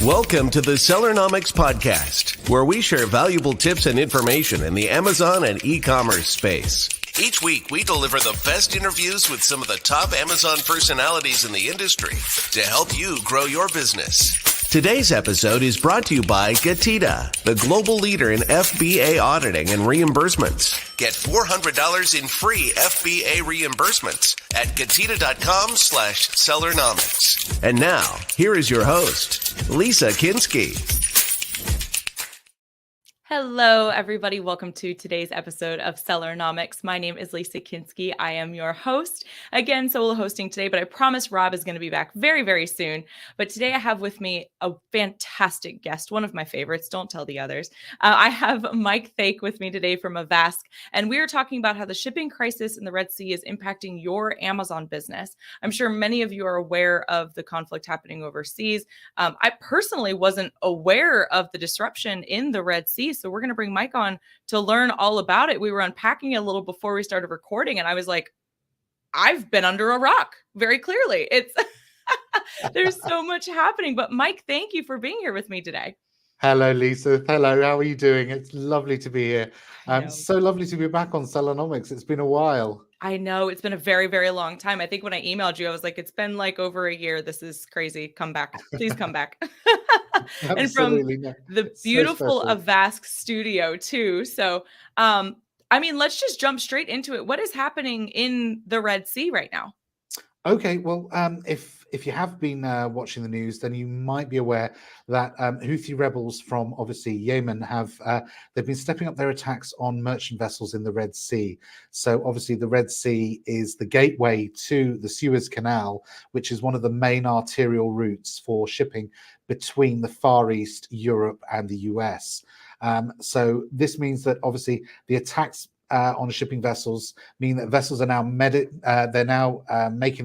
Welcome to the Sellernomics podcast, where we share valuable tips and information in the Amazon and e-commerce space. Each week, we deliver the best interviews with some of the top Amazon personalities in the industry to help you grow your business. Today's episode is brought to you by Getita, the global leader in FBA auditing and reimbursements. Get $400 in free FBA reimbursements at Getita.com/Sellernomics. And now, here is your host, Lisa Kinski. Hello, everybody. Welcome to today's episode of Sellernomics. My name is Lisa Kinski. I am your host. Again, solo hosting today, but I promise Rob is going to be back very, very soon. But today I have with me a fantastic guest, one of my favorites. Don't tell the others. I have Mike Thake with me today from Avask, and we are talking about how the shipping crisis in the Red Sea is impacting your Amazon business. I'm sure many of you are aware of the conflict happening overseas. I personally wasn't aware of the disruption in the Red Sea. So we're going to bring Mike on to learn all about it. We were unpacking it a little before we started recording, and I was like, I've been under a rock, very clearly. It's there's so much happening. But Mike, thank you for being here with me today. Hello, Lisa. Hello, how are you doing? It's lovely to be here. So lovely to be back on Sellernomics. It's been a while. I know it's been a very, very long time. I think when I emailed you, I was like, it's been like over a year. This is crazy. Come back. Please come back. And from the beautiful Avask studio too. So, let's just jump straight into it. What is happening in the Red Sea right now? Okay, well, if you have been watching the news, then you might be aware that Houthi rebels from obviously Yemen they've been stepping up their attacks on merchant vessels in the Red Sea. So obviously the Red Sea is the gateway to the Suez Canal, which is one of the main arterial routes for shipping between the Far East, Europe, and the US. So this means that obviously the attacks on shipping vessels mean that vessels are now making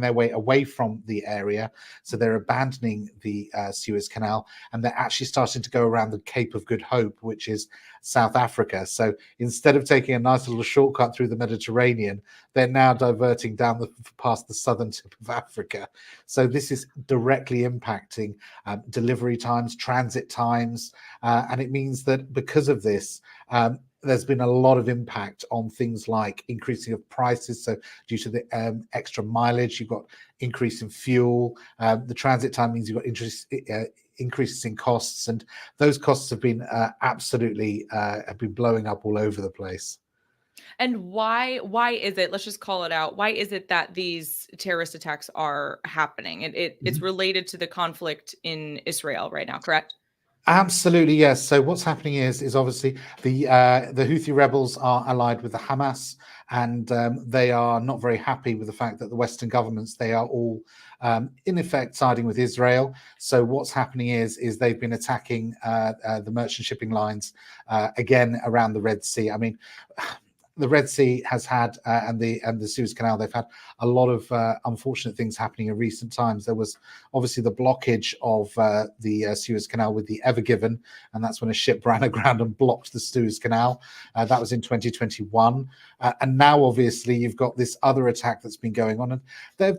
their way away from the area, so they're abandoning the Suez Canal, and they're actually starting to go around the Cape of Good Hope, which is South Africa. So instead of taking a nice little shortcut through the Mediterranean, they're now diverting down past the southern tip of Africa. So this is directly impacting delivery times, transit times, and it means that because of this, there's been a lot of impact on things like increasing of prices. So due to the extra mileage, you've got increase in fuel. The transit time means you've got increases in costs, and those costs have been absolutely have been blowing up all over the place. And why is it, let's just call it out, why is it that these terrorist attacks are happening? It's related to the conflict in Israel right now, correct? Absolutely, yes. So what's happening is obviously the Houthi rebels are allied with the Hamas, and they are not very happy with the fact that the Western governments, they are all in effect siding with Israel. So what's happening is they've been attacking the merchant shipping lines again around the Red Sea. I mean, the Red Sea has had and the Suez Canal, they've had a lot of unfortunate things happening in recent times. There was obviously the blockage of the Suez Canal with the Ever Given, and that's when a ship ran aground and blocked the Suez Canal. That was in 2021, and now obviously you've got this other attack that's been going on, and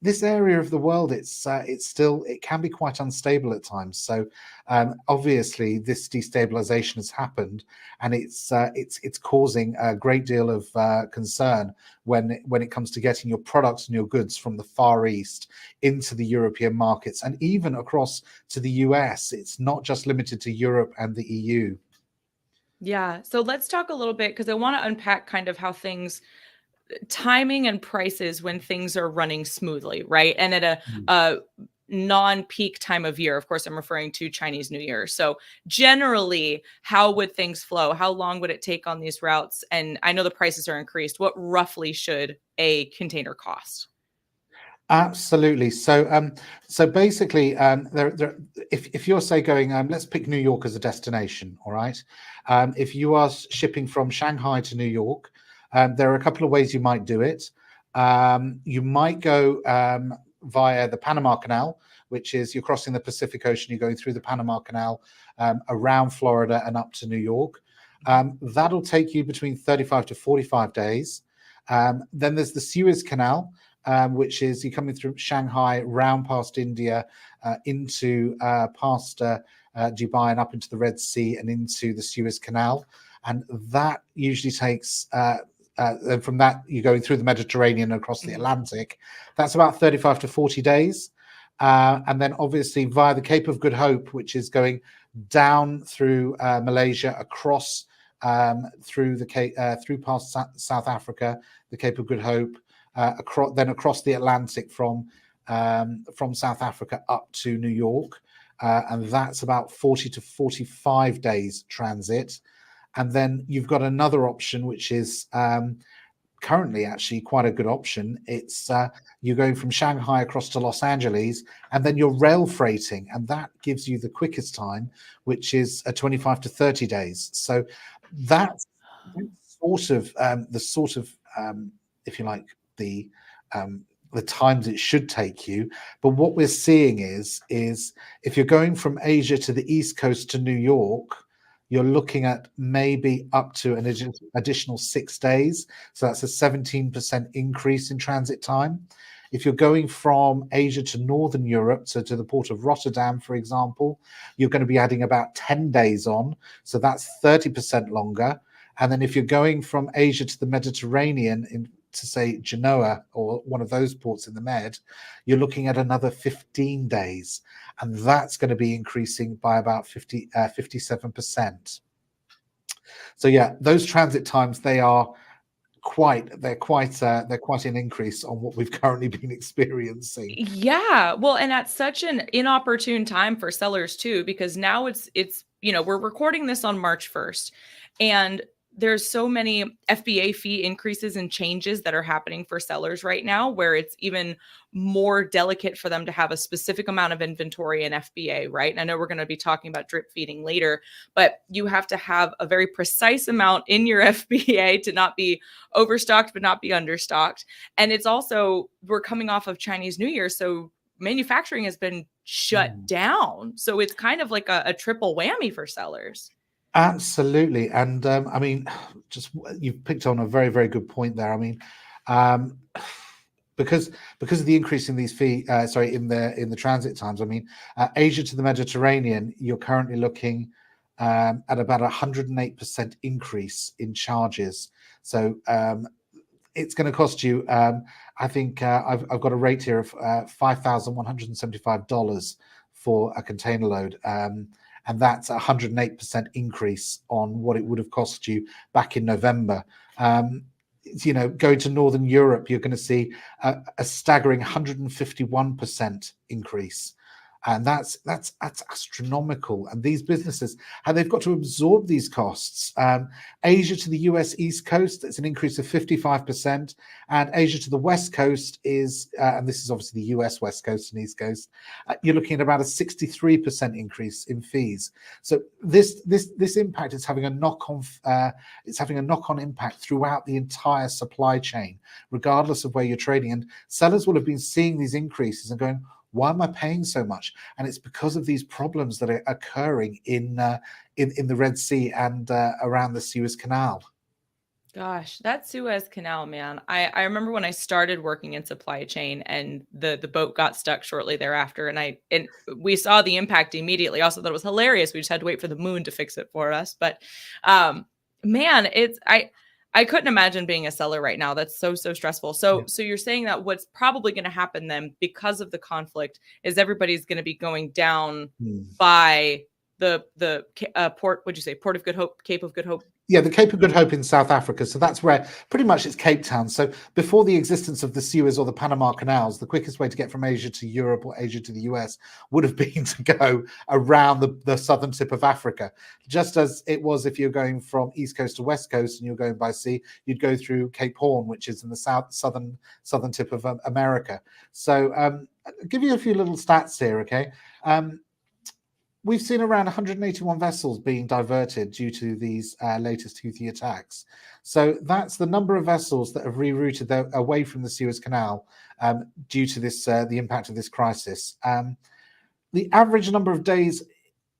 this area of the world, it can be quite unstable at times. So obviously this destabilization has happened, and it's causing a great deal of concern when it comes to getting your products and your goods from the Far East into the European markets, and even across to the US. It's not just limited to Europe and the EU. Yeah. So let's talk a little bit, because I want to unpack kind of how timing and prices when things are running smoothly, right? And at a non-peak time of year. Of course, I'm referring to Chinese New Year. So generally, how would things flow? How long would it take on these routes? And I know the prices are increased. What roughly should a container cost? Absolutely. So basically, if you're say going, let's pick New York as a destination, all right? If you are shipping from Shanghai to New York, there are a couple of ways you might do it. You might go via the Panama Canal, which is you're crossing the Pacific Ocean, you're going through the Panama Canal around Florida and up to New York. That'll take you between 35 to 45 days. Then there's the Suez Canal, which is you're coming through Shanghai, round past India, into past Dubai and up into the Red Sea and into the Suez Canal. And that usually takes, and from that, you're going through the Mediterranean across the Atlantic. That's about 35 to 40 days. And then obviously via the Cape of Good Hope, which is going down through Malaysia, across through the Cape, through past South Africa, the Cape of Good Hope, across the Atlantic from South Africa up to New York, and that's about 40 to 45 days transit. And then you've got another option, which is currently actually quite a good option. It's you're going from Shanghai across to Los Angeles, and then you're rail freighting, and that gives you the quickest time, which is 25 to 30 days. So that's sort of if you like, the times it should take you. But what we're seeing is if you're going from Asia to the East Coast to New York, you're looking at maybe up to an additional 6 days. So that's a 17% increase in transit time. If you're going from Asia to Northern Europe, so to the port of Rotterdam, for example, you're going to be adding about 10 days on. So that's 30% longer. And then if you're going from Asia to the Mediterranean, to say Genoa or one of those ports in the Med, you're looking at another 15 days. And that's going to be increasing by about 57%. So yeah, those transit times, they're quite an increase on what we've currently been experiencing. Yeah. Well, and at such an inopportune time for sellers too, because now it's we're recording this on March 1st, and there's so many FBA fee increases and changes that are happening for sellers right now, where it's even more delicate for them to have a specific amount of inventory in FBA, right? And I know we're going to be talking about drip feeding later, but you have to have a very precise amount in your FBA to not be overstocked, but not be understocked. And it's also, we're coming off of Chinese New Year, so manufacturing has been shut down. So it's kind of like a triple whammy for sellers. Absolutely. And I mean, just you've picked on a very, very good point there. I mean, because of the increase in these in the transit times, I mean, Asia to the Mediterranean, you're currently looking at about 108% increase in charges. So it's going to cost you, I think I've got a rate here of $5,175 for a container load. And that's a 108% increase on what it would have cost you back in November. Going to Northern Europe, you're going to see a staggering 151% increase. And that's astronomical. And these businesses, and they've got to absorb these costs. Asia to the US East Coast, it's an increase of 55%. And Asia to the West Coast is, and this is obviously the US West Coast and East Coast, you're looking at about a 63% increase in fees. So this impact is having a knock-on impact throughout the entire supply chain, regardless of where you're trading. And sellers will have been seeing these increases and going, why am I paying so much? And it's because of these problems that are occurring in the Red Sea and around the Suez Canal. Gosh, that Suez Canal, man. I remember when I started working in supply chain and the boat got stuck shortly thereafter, and we saw the impact immediately. Also thought it was hilarious. We just had to wait for the moon to fix it for us. But man, I couldn't imagine being a seller right now. That's so stressful. So you're saying that what's probably going to happen then, because of the conflict, is everybody's going to be going down by the port. What'd you say? Port of Good Hope, Cape of Good Hope. Yeah, the Cape of Good Hope in South Africa. So that's where pretty much it's Cape Town. So before the existence of the Suez or the Panama Canals, the quickest way to get from Asia to Europe or Asia to the US would have been to go around the southern tip of Africa. Just as it was if you're going from East Coast to West Coast and you're going by sea, you'd go through Cape Horn, which is in the southern tip of America. So I'll give you a few little stats here, okay? We've seen around 181 vessels being diverted due to these latest Houthi attacks. So that's the number of vessels that have rerouted away from the Suez Canal due to this the impact of this crisis. The average number of days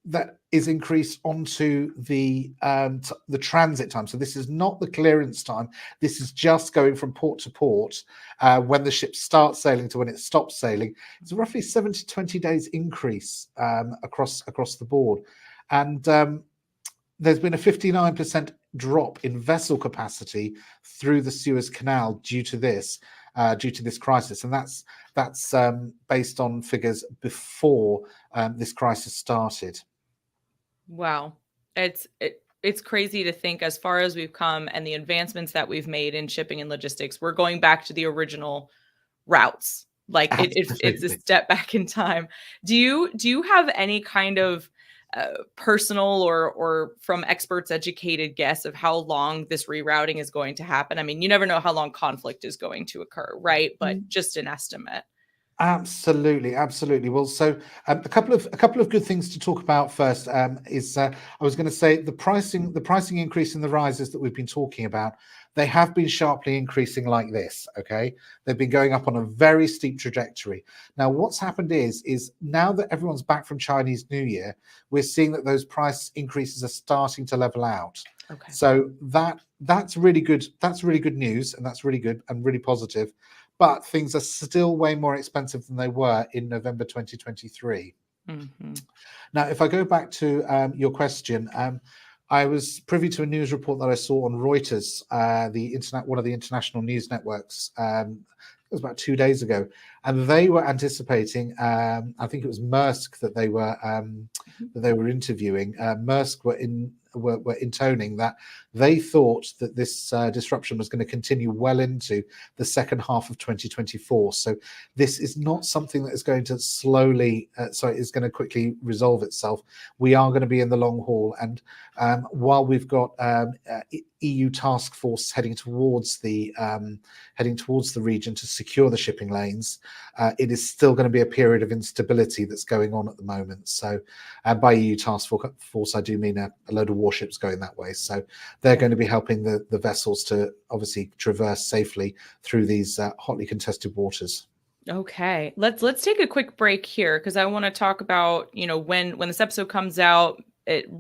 that is increased onto the transit time. So this is not the clearance time. This is just going from port to port when the ship starts sailing to when it stops sailing. It's roughly 7 to 20 days increase across the board, and there's been a 59% drop in vessel capacity through the Suez Canal due to this crisis, and that's based on figures before this crisis started. Wow. It's crazy to think, as far as we've come and the advancements that we've made in shipping and logistics, we're going back to the original routes. Like it's a step back in time. Do you have any kind of personal or from experts educated guess of how long this rerouting is going to happen? I mean, you never know how long conflict is going to occur, right? But just an estimate. Absolutely. Well, so a couple of good things to talk about first is I was going to say the pricing increase in the rises that we've been talking about. They have been sharply increasing like this. Okay, they've been going up on a very steep trajectory. Now, what's happened is now that everyone's back from Chinese New Year, we're seeing that those price increases are starting to level out. Okay. So that's really good. That's really good news, and that's really good and really positive. But things are still way more expensive than they were in November 2023. Mm-hmm. Now, if I go back to your question, I was privy to a news report that I saw on Reuters, one of the international news networks. It was about 2 days ago, and they were anticipating. I think it was Maersk that they were interviewing. Maersk were intoning that they thought that this disruption was going to continue well into the second half of 2024. So this is not something that is going to is going to quickly resolve itself. We are going to be in the long haul, and while we've got EU task force heading towards the region to secure the shipping lanes, it is still going to be a period of instability that's going on at the moment. So by EU task force, I do mean a load of warships going that way. So they're going to be helping the vessels to obviously traverse safely through these hotly contested waters. Okay, let's take a quick break here, because I want to talk about, when this episode comes out,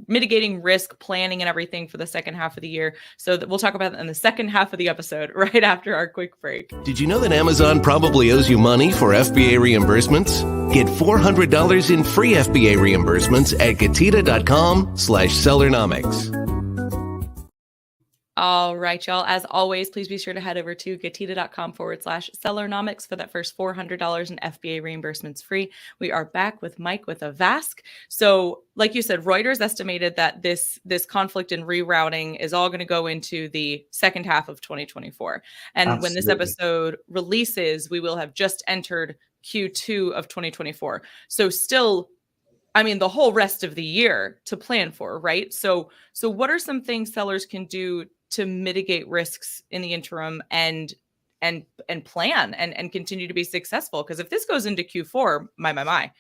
mitigating risk, planning, and everything for the second half of the year. So that we'll talk about that in the second half of the episode, right after our quick break. Did you know that Amazon probably owes you money for FBA reimbursements? Get $400 in free FBA reimbursements at Getita.com/Sellernomics. All right, y'all. As always, please be sure to head over to Getita.com/Sellernomics for that first $400 in FBA reimbursements free. We are back with Mike with a VASC. So like you said, Reuters estimated that this conflict and rerouting is all going to go into the second half of 2024. And Absolutely. When this episode releases, we will have just entered Q2 of 2024. So still, the whole rest of the year to plan for, right? So what are some things sellers can do to mitigate risks in the interim and plan and continue to be successful? Because if this goes into Q4, my.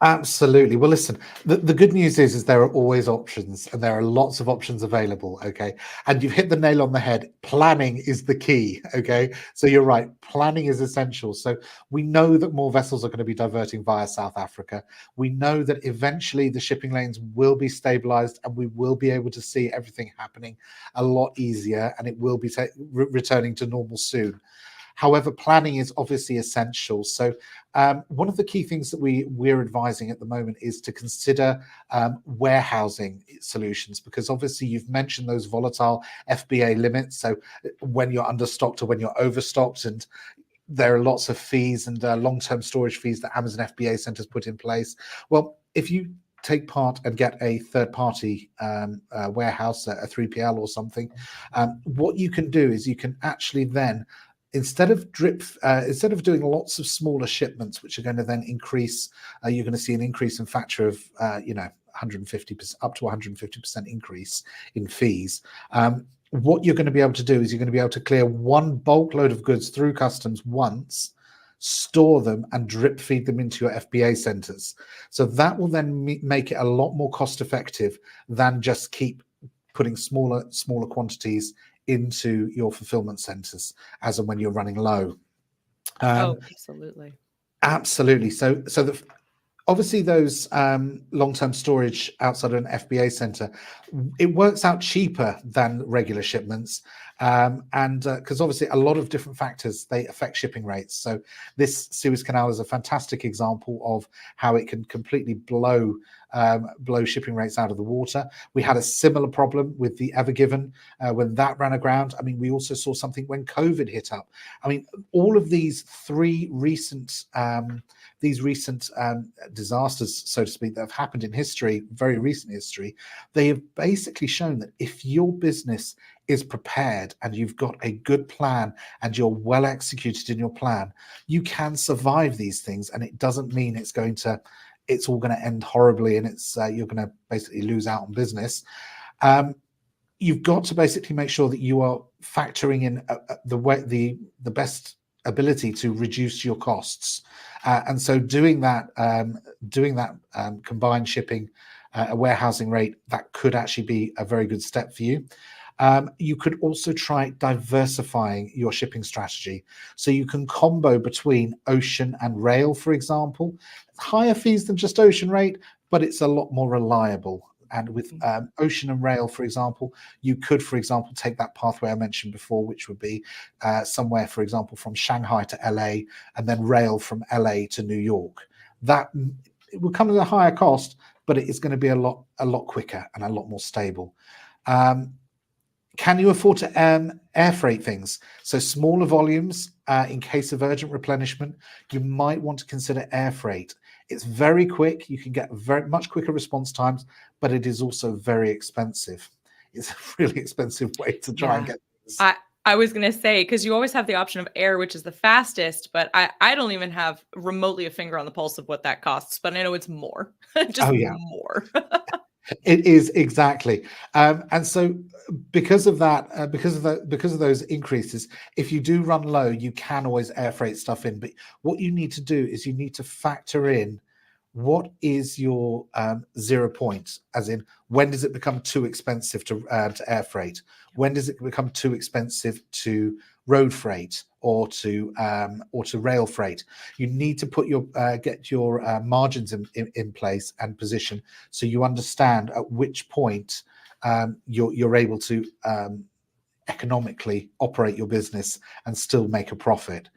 Absolutely. Well, listen, the good news is there are always options, and there are lots of options available. Okay. And you've hit the nail on the head. Planning is the key. Okay. So you're right. Planning is essential. So we know that more vessels are going to be diverting via South Africa. We know that eventually the shipping lanes will be stabilized, and we will be able to see everything happening a lot easier, and it will be returning to normal soon. However, planning is obviously essential. So one of the key things that we're advising at the moment is to consider warehousing solutions, because obviously you've mentioned those volatile FBA limits. So when you're understocked or when you're overstocked, and there are lots of fees and long-term storage fees that Amazon FBA centers put in place. Well, if you take part and get a third-party warehouse, a 3PL or something, what you can do is you can actually then, instead of doing lots of smaller shipments, which are going to then increase, you're going to see an increase in factor of 150%, up to 150% increase in fees. What you're going to be able to do is you're going to be able to clear one bulk load of goods through customs once, store them, and drip feed them into your FBA centers. So that will then make it a lot more cost effective than just keep putting smaller quantities into your fulfillment centers as and when you're running low. Absolutely. Absolutely. So obviously those long-term storage outside of an FBA center, it works out cheaper than regular shipments. And because obviously a lot of different factors, they affect shipping rates. So this Suez Canal is a fantastic example of how it can completely blow shipping rates out of the water. We had a similar problem with the Ever Given when that ran aground. I mean, we also saw something when COVID hit up. I mean, all of these recent disasters, so to speak, that have happened in history, very recent history, they have basically shown that if your business is prepared and you've got a good plan and you're well executed in your plan, you can survive these things. And it doesn't mean it's all going to end horribly and you're going to basically lose out on business. You've got to basically make sure that you are factoring in the best ability to reduce your costs, and so doing that combined shipping, a warehousing rate, that could actually be a very good step for you. You could also try diversifying your shipping strategy, so you can combo between ocean and rail, for example. Higher fees than just ocean rate, but it's a lot more reliable. And with ocean and rail, for example, you could, for example, take that pathway I mentioned before, which would be somewhere, for example, from Shanghai to LA, and then rail from LA to New York. That it will come at a higher cost, but it is going to be a lot quicker and a lot more stable. Can you afford to air freight things? So smaller volumes, in case of urgent replenishment, you might want to consider air freight. It's very quick. You can get very much quicker response times, but it is also very expensive. It's a really expensive way to try and get this. I was going to say, because you always have the option of air, which is the fastest, but I don't even have remotely a finger on the pulse of what that costs, but I know it's more. Just more. It is, exactly. And so because of that, because of those increases, if you do run low, you can always air freight stuff in. But what you need to do is you need to factor in what is your 0 point, as in when does it become too expensive to air freight? When does it become too expensive to road freight or to rail freight? You need to put get your margins in place and position, so you understand at which point you're able to economically operate your business and still make a profit.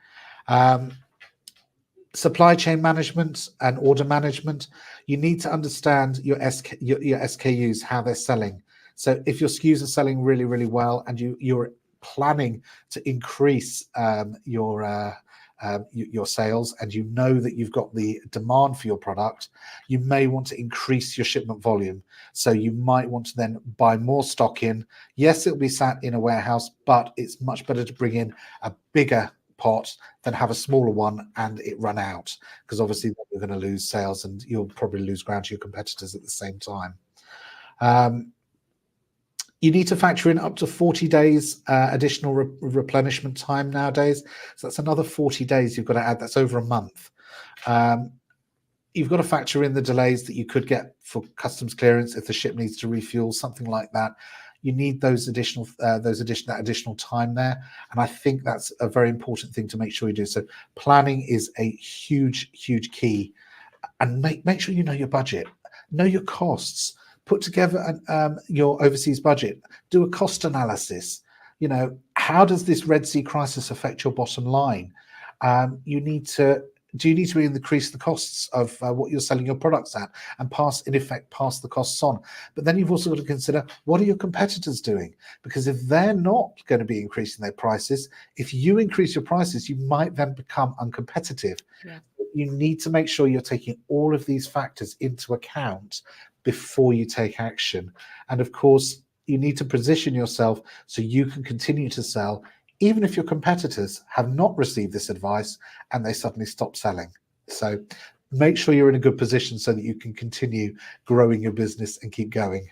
Supply chain management and order management, you need to understand your SKUs, how they're selling. So if your SKUs are selling really, really well and you're planning to increase your sales, and you know that you've got the demand for your product, you may want to increase your shipment volume. So you might want to then buy more stock in. Yes, it'll be sat in a warehouse, but it's much better to bring in a bigger pot than have a smaller one and it run out, because obviously you're going to lose sales and you'll probably lose ground to your competitors at the same time. You need to factor in up to 40 days additional replenishment time nowadays. So that's another 40 days you've got to add. That's over a month. You've got to factor in the delays that you could get for customs clearance if the ship needs to refuel, something like that. You need that additional time there, and I think that's a very important thing to make sure you do. So planning is a huge key, and make sure you know your budget, know your costs. Put together your overseas budget. Do a cost analysis. You know, how does this Red Sea crisis affect your bottom line? Do you need to increase the costs of what you're selling your products at and pass the costs on? But then you've also got to consider, what are your competitors doing? Because if they're not going to be increasing their prices, if you increase your prices, you might then become uncompetitive. Yeah. You need to make sure you're taking all of these factors into account before you take action. And of course, you need to position yourself so you can continue to sell, even if your competitors have not received this advice and they suddenly stop selling. So make sure you're in a good position so that you can continue growing your business and keep going.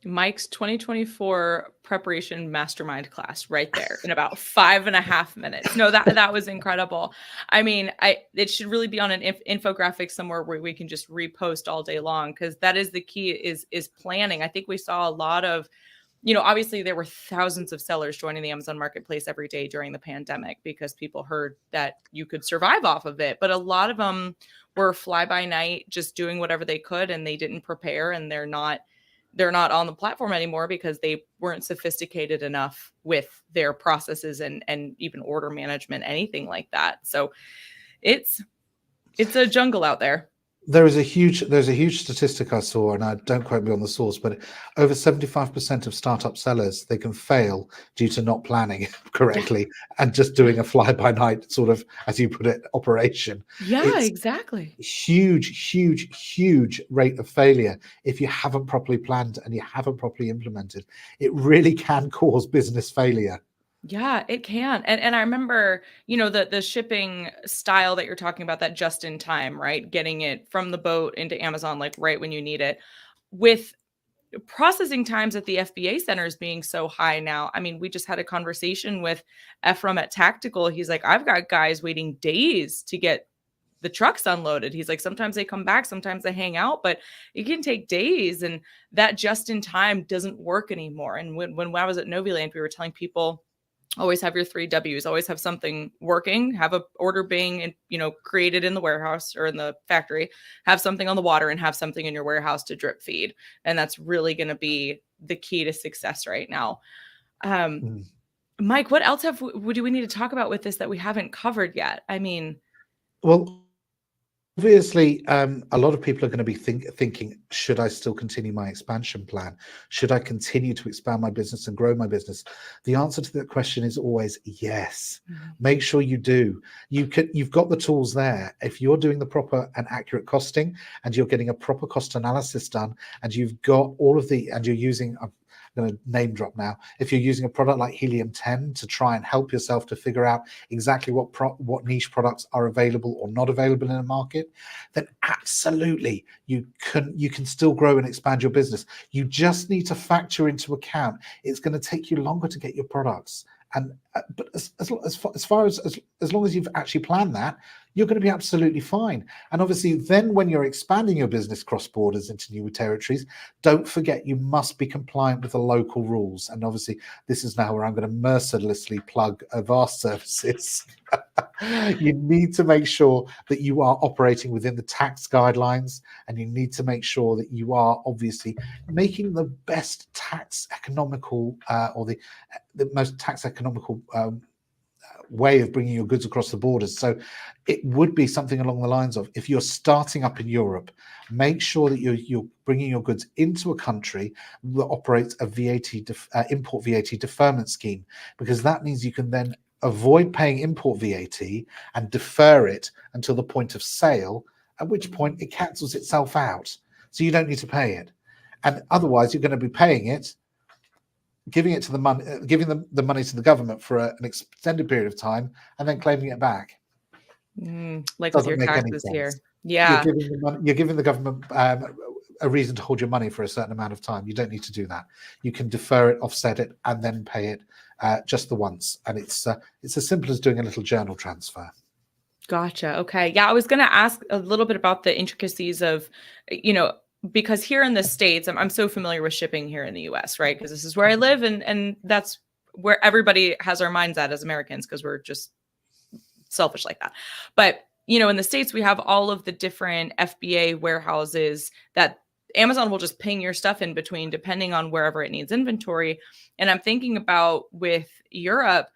Mike's 2024 preparation mastermind class right there in about 5.5 minutes. No, that was incredible. I mean, it should really be on an infographic somewhere where we can just repost all day long, because that is the key, is planning. I think we saw a lot of, obviously there were thousands of sellers joining the Amazon marketplace every day during the pandemic because people heard that you could survive off of it. But a lot of them were fly by night, just doing whatever they could, and they didn't prepare, and they're not on the platform anymore because they weren't sophisticated enough with their processes and even order management, anything like that. So it's a jungle out there. There's a huge statistic I saw, and I don't quote me on the source, but over 75% of startup sellers, they can fail due to not planning correctly and just doing a fly by night sort of, as you put it, operation. Yeah, It's exactly. huge rate of failure if you haven't properly planned and you haven't properly implemented. It really can cause business failure. Yeah, it can. And I remember, the shipping style that you're talking about, that just in time, right? Getting it from the boat into Amazon like right when you need it. With processing times at the FBA centers being so high now. I mean, we just had a conversation with Ephraim at Tactical. He's like, I've got guys waiting days to get the trucks unloaded. He's like, sometimes they come back, sometimes they hang out, but it can take days. And that just in time doesn't work anymore. And when I was at Noviland, we were telling people, always have your 3 W's, always have something working, have a order being, created in the warehouse or in the factory, have something on the water, and have something in your warehouse to drip feed. And that's really going to be the key to success right now. Mike, what else do we need to talk about with this that we haven't covered yet? I mean, well, obviously, a lot of people are going to be thinking, should I still continue my expansion plan? Should I continue to expand my business and grow my business? The answer to that question is always yes. Mm-hmm. Make sure you do. You've got the tools there. If you're doing the proper and accurate costing, and you're getting a proper cost analysis done, and you've got and you're using, I'm going to name drop now, if you're using a product like Helium 10 to try and help yourself to figure out exactly what niche products are available or not available in a market, then absolutely you can still grow and expand your business. You just need to factor into account it's going to take you longer to get your products. But as long as you've actually planned that, you're going to be absolutely fine. And obviously, then when you're expanding your business cross borders into new territories, don't forget you must be compliant with the local rules. And obviously, this is now where I'm going to mercilessly plug Avast services. You need to make sure that you are operating within the tax guidelines, and you need to make sure that you are obviously making the best tax economical or the most tax economical way of bringing your goods across the borders. So it would be something along the lines of, if you're starting up in Europe, make sure that you're bringing your goods into a country that operates a import VAT deferment scheme, because that means you can then avoid paying import VAT and defer it until the point of sale, at which point it cancels itself out. So you don't need to pay it. And otherwise, you're going to be paying it, giving the money to the government for an extended period of time, and then claiming it back. Like with your taxes here. Yeah. You're giving the government a reason to hold your money for a certain amount of time. You don't need to do that. You can defer it, offset it, and then pay it just the once. And it's as simple as doing a little journal transfer. Gotcha. Okay. Yeah, I was going to ask a little bit about the intricacies of, because here in the States, I'm so familiar with shipping here in the US, right? Because this is where I live, and that's where everybody has our minds at as Americans, because we're just selfish like that. But, in the States, we have all of the different FBA warehouses that Amazon will just ping your stuff in between, depending on wherever it needs inventory. And I'm thinking about with Europe,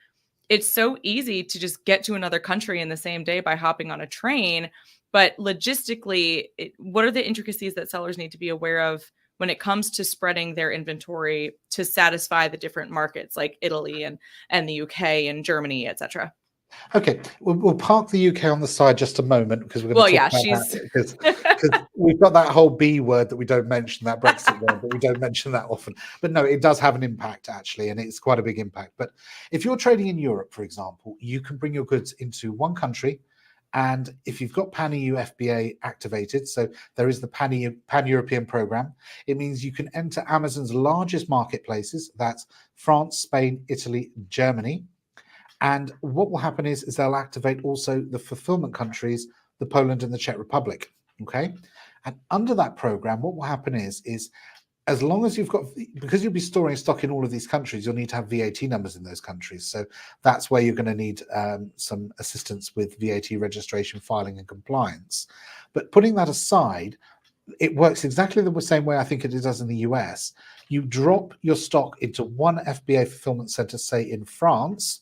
it's so easy to just get to another country in the same day by hopping on a train. But logistically, what are the intricacies that sellers need to be aware of when it comes to spreading their inventory to satisfy the different markets like Italy and the UK and Germany, et cetera? Okay, we'll park the UK on the side just a moment, because we're going to talk about that, because we've got that whole B word that we don't mention, that Brexit word, but we don't mention that often. But no, it does have an impact, actually, and it's quite a big impact. But if you're trading in Europe, for example, you can bring your goods into one country, and if you've got Pan-EU FBA activated, so there is the Pan-European program, it means you can enter Amazon's largest marketplaces, that's France, Spain, Italy, Germany. And what will happen is they'll activate also the fulfillment countries, the Poland and the Czech Republic. Okay. And under that program, what will happen is as long as you've got, because you'll be storing stock in all of these countries, you'll need to have VAT numbers in those countries. So that's where you're going to need some assistance with VAT registration, filing, and compliance. But putting that aside, it works exactly the same way I think it does in the US. You drop your stock into one FBA fulfillment center, say in France,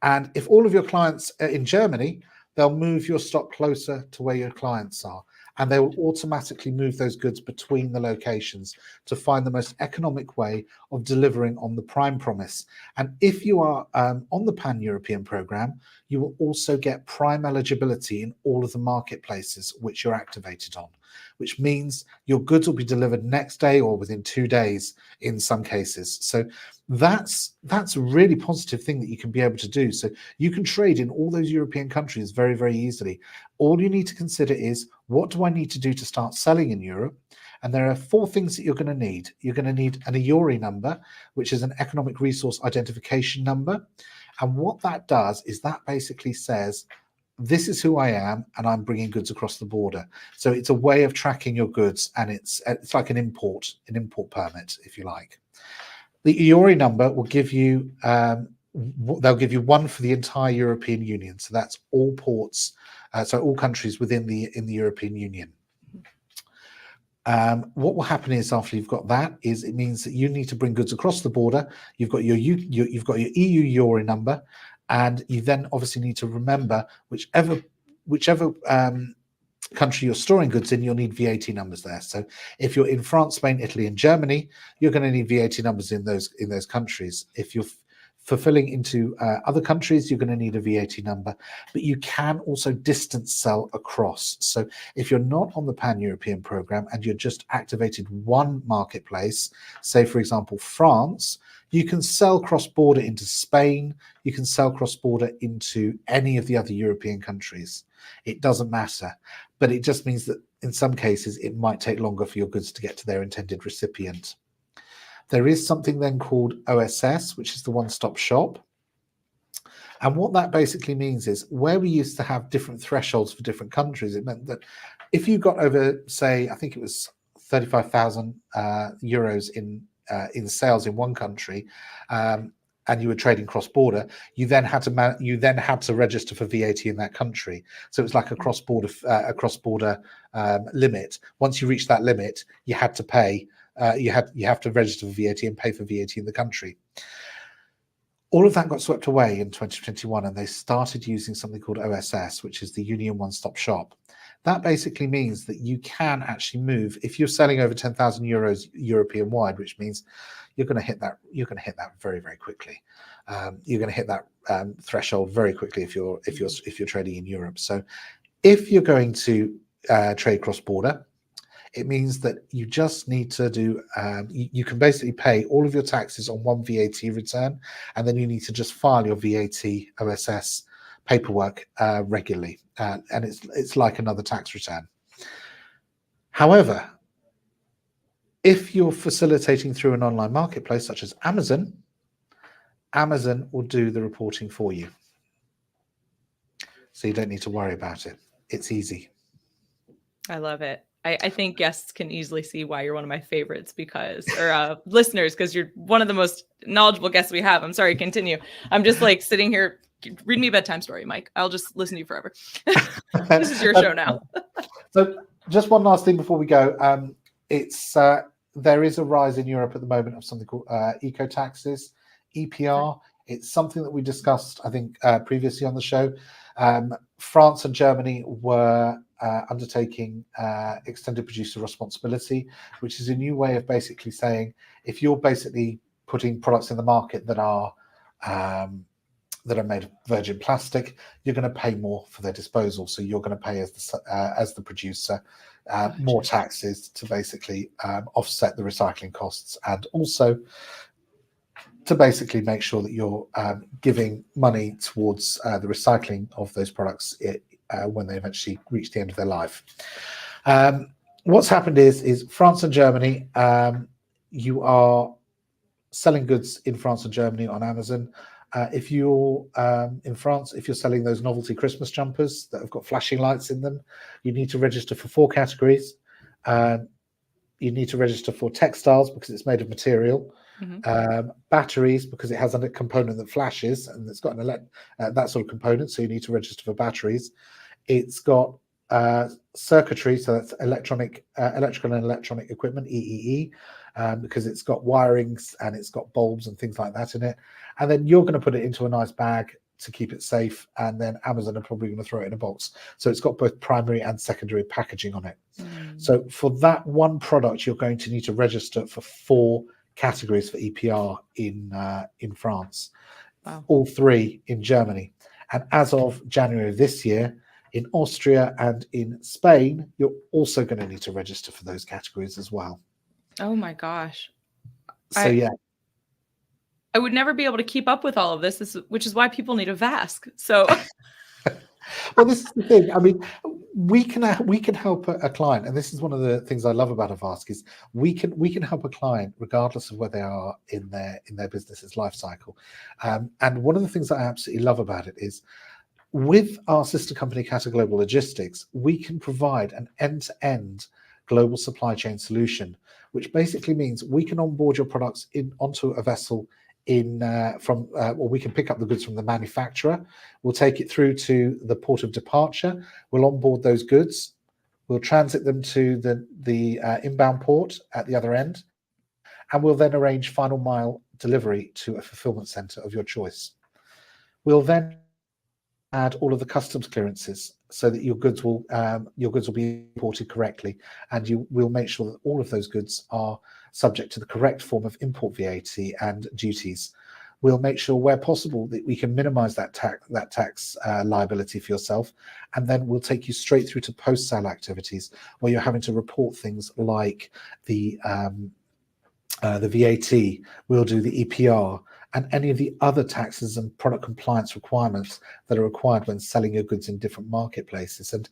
and if all of your clients are in Germany, they'll move your stock closer to where your clients are. And they will automatically move those goods between the locations to find the most economic way of delivering on the Prime promise. And if you are on the Pan-European program, you will also get Prime eligibility in all of the marketplaces which you're activated on, which means your goods will be delivered next day or within 2 days in some cases. So that's a really positive thing that you can be able to do. So you can trade in all those European countries very, very easily. All you need to consider is, what do I need to do to start selling in Europe? And there are 4 things that you're going to need. You're going to need an EORI number, which is an economic resource identification number. And what that does is that basically says, this is who I am, and I'm bringing goods across the border. So it's a way of tracking your goods, and it's like an import permit, if you like. The EORI number will give you, they'll give you one for the entire European Union. So that's all ports, so all countries within the European Union. What will happen is, after you've got that, is it means that you need to bring goods across the border. You've got your EU EORI number, and you then obviously need to remember whichever country you're storing goods in, you'll need VAT numbers there. So if you're in France, Spain, Italy, and Germany, you're going to need VAT numbers in those countries. If you're fulfilling into other countries, you're going to need a VAT number. But you can also distance sell across. So if you're not on the Pan-European program and you're just activated one marketplace, say for example France, you can sell cross-border into Spain, you can sell cross-border into any of the other European countries. It doesn't matter, but it just means that in some cases it might take longer for your goods to get to their intended recipient. There is something then called OSS, which is the one-stop shop. And what that basically means is, where we used to have different thresholds for different countries, it meant that if you got over, say, I think it was 35,000 euros in sales in one country, and you were trading cross-border, you then had to register for VAT in that country. So it was like a cross-border limit. Once you reached that limit, you had to pay. You have to register for VAT and pay for VAT in the country. All of that got swept away in 2021, and they started using something called OSS, which is the Union One-Stop Shop. That basically means that you can actually move, if you're selling over 10,000 euros European wide, which means you're going to hit that very, very quickly. You're going to hit that threshold very quickly if you're trading in Europe. So if you're going to trade cross-border, it means that you just need to do, you can basically pay all of your taxes on one VAT return, and then you need to just file your VAT OSS paperwork regularly, and it's like another tax return. However, if you're facilitating through an online marketplace such as Amazon will do the reporting for you. So you don't need to worry about it. It's easy. I love it. I think guests can easily see why you're one of my favorites, or listeners, because you're one of the most knowledgeable guests we have. I'm sorry, continue. I'm just like sitting here. Read me a bedtime story, Mike. I'll just listen to you forever. This is your show now. So just one last thing before we go. There is a rise in Europe at the moment of something called eco taxes, EPR. It's something that we discussed, I think, previously on the show. France and Germany were undertaking extended producer responsibility, which is a new way of basically saying, if you're basically putting products in the market that are made of virgin plastic, you're going to pay more for their disposal. So you're going to pay as the producer more taxes to basically offset the recycling costs, and also to basically make sure that you're giving money towards the recycling of those products when they eventually reach the end of their life. What's happened is France and Germany, you are selling goods in France and Germany on Amazon. If you're in France, if you're selling those novelty Christmas jumpers that have got flashing lights in them, you need to register for 4 categories. you need to register for textiles because it's made of material, batteries because it has a component that flashes and it's got that sort of component, so you need to register for batteries. It's got circuitry, so that's electrical and electronic equipment, EEE, because it's got wirings and it's got bulbs and things like that in it. And then you're going to put it into a nice bag to keep it safe, and then Amazon are probably going to throw it in a box. So it's got both primary and secondary packaging on it. So for that one product, you're going to need to register for 4 categories for EPR in France, all 3 in Germany. And as of January of this year, in Austria and in Spain, you're also going to need to register for those categories as well. Oh my gosh. So I would never be able to keep up with all of this, which is why people need a VASC. So, well, this is the thing. I mean, we can help a client, and this is one of the things I love about a VASC is we can help a client regardless of where they are in their business's life cycle. And one of the things that I absolutely love about it is, with our sister company, Cata Global Logistics, we can provide an end-to-end global supply chain solution, which basically means we can onboard your products onto a vessel or we can pick up the goods from the manufacturer. We'll take it through to the port of departure. We'll onboard those goods. We'll transit them to the inbound port at the other end, and we'll then arrange final mile delivery to a fulfillment center of your choice. We'll then add all of the customs clearances so that your goods will be imported correctly, and you will make sure that all of those goods are subject to the correct form of import VAT and duties. We'll make sure where possible that we can minimize that tax liability for yourself, and then we'll take you straight through to post-sale activities where you're having to report things like the VAT. We'll do the EPR and any of the other taxes and product compliance requirements that are required when selling your goods in different marketplaces. And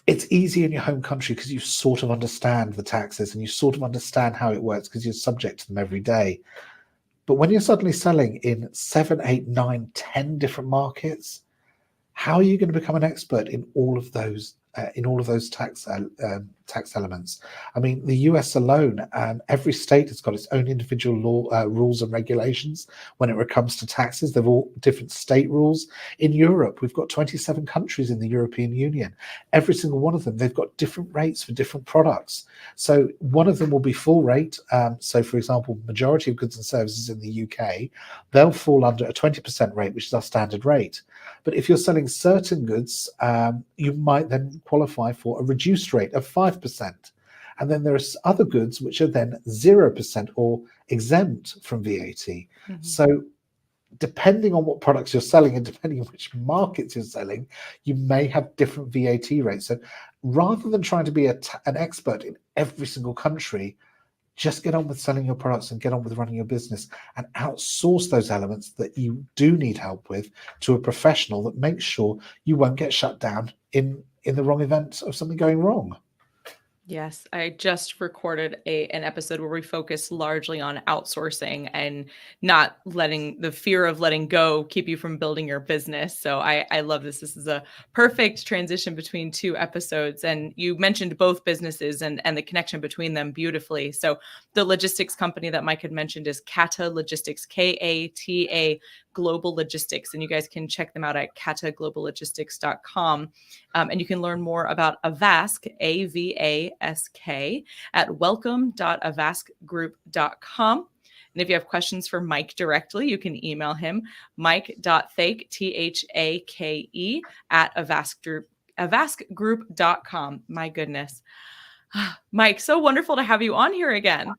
it's easy in your home country because you sort of understand the taxes and you sort of understand how it works because you're subject to them every day. But when you're suddenly selling in 7, 8, 9, 10 different markets, how are you going to become an expert in all of those tax elements? I mean, the US alone, every state has got its own individual law, rules and regulations when it comes to taxes. They've all different state rules. In Europe, we've got 27 countries in the European Union. Every single one of them, they've got different rates for different products. So one of them will be full rate. So, for example, majority of goods and services in the UK, they'll fall under a 20% rate, which is our standard rate. But if you're selling certain goods, you might then qualify for a reduced rate of 5%. And then there are other goods which are then 0% or exempt from VAT. So depending on what products you're selling and depending on which markets you're selling, you may have different VAT rates. So rather than trying to be an expert in every single country, just get on with selling your products and get on with running your business and outsource those elements that you do need help with to a professional that makes sure you won't get shut down in the wrong event of something going wrong. Yes, I just recorded an episode where we focus largely on outsourcing and not letting the fear of letting go keep you from building your business. So I love this. This is a perfect transition between 2 episodes. And you mentioned both businesses and the connection between them beautifully. So the logistics company that Mike had mentioned is Cata Logistics, Kata Global Logistics. And you guys can check them out at catagloballogistics.com. And you can learn more about Avask, AVASK, at welcome.avaskgroup.com. And if you have questions for Mike directly, you can email him, mike.thake, THAKE, at avaskgroup.com. My goodness. Mike, so wonderful to have you on here again.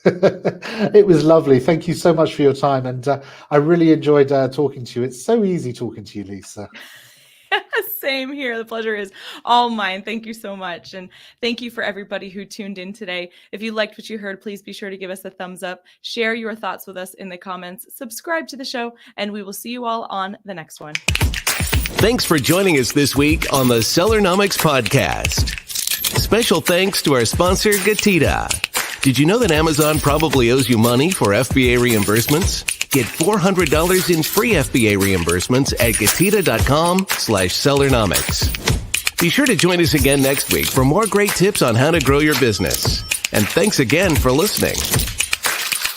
It was lovely. Thank you so much for your time. And I really enjoyed talking to you. It's so easy talking to you, Lisa. Same here. The pleasure is all mine. Thank you so much. And thank you for everybody who tuned in today. If you liked what you heard, please be sure to give us a thumbs up, share your thoughts with us in the comments, subscribe to the show, and we will see you all on the next one. Thanks for joining us this week on the Sellernomics podcast. Special thanks to our sponsor, Getida. Did you know that Amazon probably owes you money for FBA reimbursements? Get $400 in free FBA reimbursements at getida.com/Sellernomics. Be sure to join us again next week for more great tips on how to grow your business. And thanks again for listening.